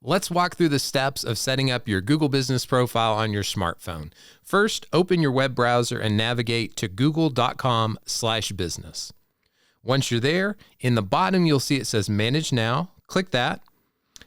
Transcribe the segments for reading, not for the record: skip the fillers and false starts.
Let's walk through the steps of setting up your Google Business profile on your smartphone. First, open your web browser and navigate to google.com/business. Once you're there, in the bottom, you'll see it says Manage Now. Click that.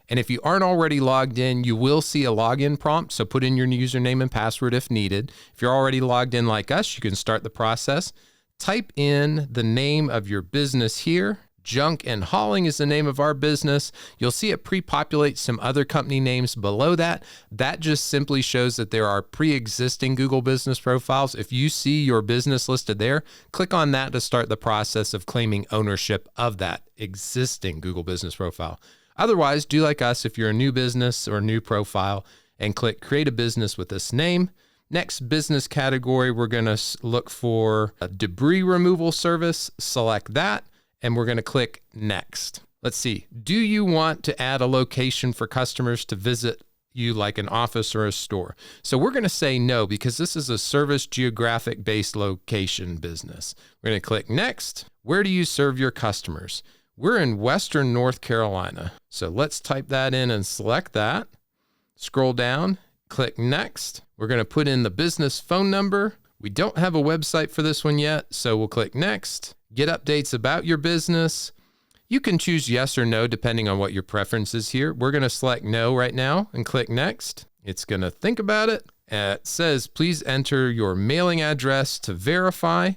And if you aren't already logged in, you will see a login prompt. So put in your username and password if needed. If you're already logged in like us, you can start the process. Type in the name of your business here. Junk and Hauling is the name of our business. You'll see it pre-populate some other company names below that. That just simply shows that there are pre-existing Google Business profiles. If you see your business listed there, click on that to start the process of claiming ownership of that existing Google Business profile. Otherwise, do like us if you're a new business or a new profile and click Create a Business with this name. Next business category, we're going to look for a debris removal service. Select that. And we're going to click Next. Let's see. Do you want to add a location for customers to visit you like an office or a store? So we're going to say no because this is a service geographic based location business. We're going to click Next. Where do you serve your customers? We're in Western North Carolina. So let's type that in and select that. Scroll down, click Next. We're going to put in the business phone number. We don't have a website for this one yet, so we'll click Next. Get updates about your business. You can choose yes or no depending on what your preference is here. We're going to select no right now and click Next. It's going to think about it. It says, please enter your mailing address to verify.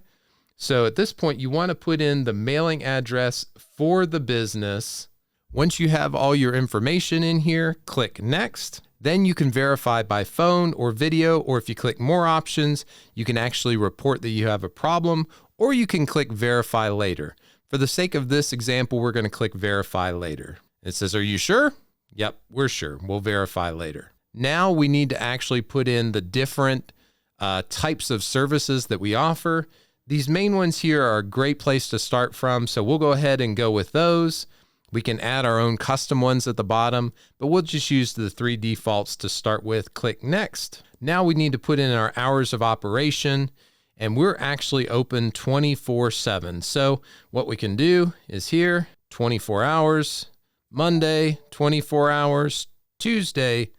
So at this point, you want to put in the mailing address for the business. Once you have all your information in here, click Next. Then you can verify by phone or video, or if you click more options, you can actually report that you have a problem, or you can click Verify Later. For the sake of this example, we're going to click Verify Later. It says, are you sure? Yep, we're sure. We'll verify later. Now we need to actually put in the different types of services that we offer. These main ones here are a great place to start from, so we'll go ahead and go with those. We can add our own custom ones at the bottom, but we'll just use the 3 defaults to start with. Click Next. Now we need to put in our hours of operation, and we're actually open 24/7. So what we can do is here, 24 hours, Monday, 24 hours, Tuesday,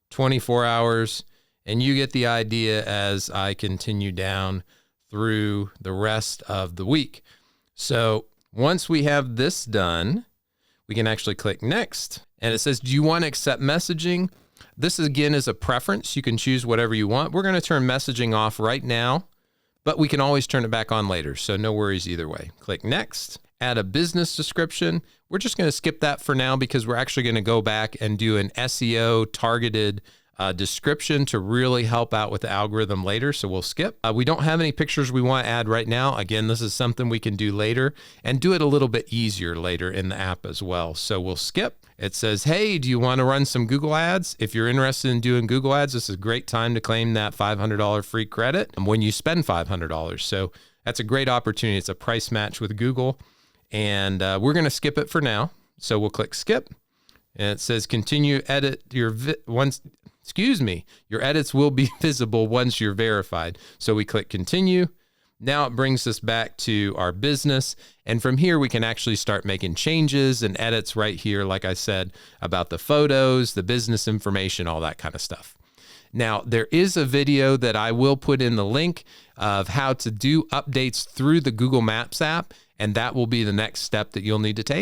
24 hours, and you get the idea as I continue down through the rest of the week. So once we have this done, we can actually click Next, and it says, do you want to accept messaging? This again is a preference. You can choose whatever you want. We're going to turn messaging off right now, but we can always turn it back on later. So no worries either way. Click Next, add a business description. We're just going to skip that for now because we're actually going to go back and do an SEO targeted description to really help out with the algorithm later. So we'll skip. We don't have any pictures we want to add right now. Again, this is something we can do later and do it a little bit easier later in the app as well. So we'll skip. It says, hey, do you want to run some Google ads? If you're interested in doing Google ads, this is a great time to claim that $500 free credit when you spend $500. So that's a great opportunity. It's a price match with Google, and we're going to skip it for now. So we'll click skip, and it says continue edit your your edits will be visible once you're verified. So we click continue. Now it brings us back to our business. And from here, we can actually start making changes and edits right here. Like I said, about the photos, the business information, all that kind of stuff. Now, there is a video that I will put in the link of how to do updates through the Google Maps app. And that will be the next step that you'll need to take.